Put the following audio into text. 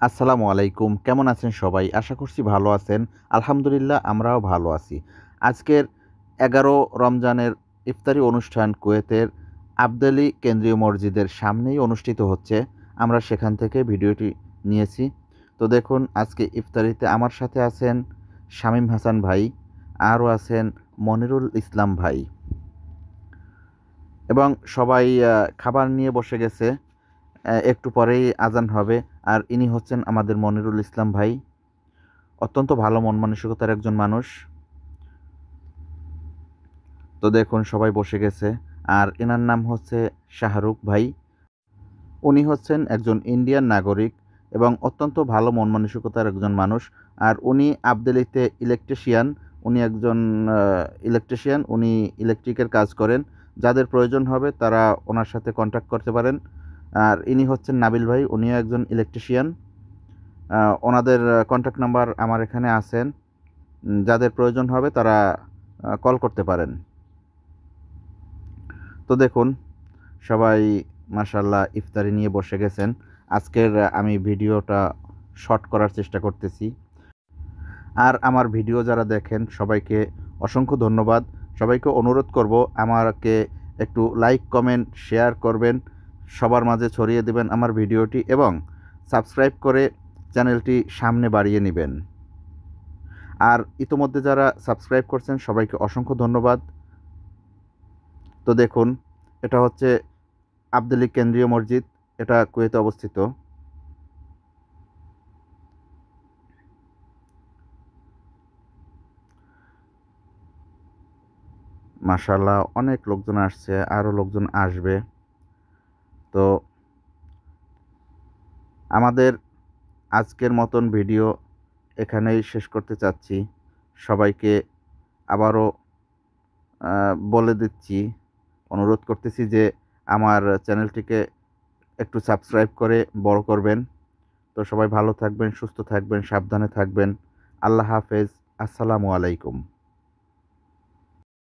আসসালামু আলাইকুম। কেমন আছেন সবাই? আশা করছি ভালো আছেন। আলহামদুলিল্লাহ আমরাও ভালো আছি। আজকের ১১ রমজানের ইফতারি অনুষ্ঠান কুয়েতের আবদালি কেন্দ্রীয় মসজিদের সামনেই অনুষ্ঠিত হচ্ছে। আমরা সেখান থেকে ভিডিওটি নিয়েছি। তো দেখুন আজকে ইফতারিতে আমার সাথে আছেন শামীম হাসান ভাই, আরও আছেন মনিরুল ইসলাম ভাই এবং সবাই খাবার নিয়ে বসে গেছে। একটু পরেই আজান হবে। আর ইনি হচ্ছেন আমাদের মনিরুল ইসলাম ভাই। অত্যন্ত ভালো মন মানসিকতার একজন মানুষ। তো দেখুন সবাই বসে গেছে। আর এনার নাম হচ্ছে শাহরুখ ভাই। উনি হচ্ছেন একজন ইন্ডিয়ান নাগরিক এবং অত্যন্ত ভালো মন মানসিকতার একজন মানুষ। আর উনি আবদেলিতে ইলেকট্রিশিয়ান। উনি একজন ইলেকট্রিশিয়ান। উনি ইলেকট্রিকের কাজ করেন। যাদের প্রয়োজন হবে তারা ওনার সাথে কন্ট্যাক্ট করতে পারেন। আর ইনি হচ্ছেন নাবিল ভাই। উনিও একজন ইলেকট্রিশিয়ান। ওনাদের কন্ট্যাক্ট নাম্বার আমার এখানে আছেন। যাদের প্রয়োজন হবে তারা কল করতে পারেন। তো দেখুন সবাই মাশাআল্লাহ ইফতারি নিয়ে বসে গেছেন। আজকের আমি ভিডিওটা শর্ট করার চেষ্টা করতেছি। আর আমার ভিডিও যারা দেখেন সবাইকে অসংখ্য ধন্যবাদ। সবাইকে অনুরোধ করব আমাকে একটু লাইক, কমেন্ট, শেয়ার করবেন। সবার মাঝে ছড়িয়ে দিবেন আমার ভিডিওটি এবং সাবস্ক্রাইব করে চ্যানেলটি সামনে বাড়িয়ে নিবেন। আর ইতোমধ্যে যারা সাবস্ক্রাইব করছেন সবাইকে অসংখ্য ধন্যবাদ। তো দেখুন এটা হচ্ছে আবদুল্লি কেন্দ্রীয় মসজিদ। এটা কুয়েতে অবস্থিত। মাশাআল্লাহ অনেক লোকজন আসছে, আরও লোকজন আসবে। তো আমাদের আজকের মতন ভিডিও এখানেই শেষ করতে চাচ্ছি। সবাইকে আবারও বলে দিচ্ছি, অনুরোধ করতেছি যে আমার চ্যানেলটিকে একটু সাবস্ক্রাইব করে বড় করবেন। তো সবাই ভালো থাকবেন, সুস্থ থাকবেন, সাবধানে থাকবেন। আল্লাহ হাফেজ। আসসালামু আলাইকুম।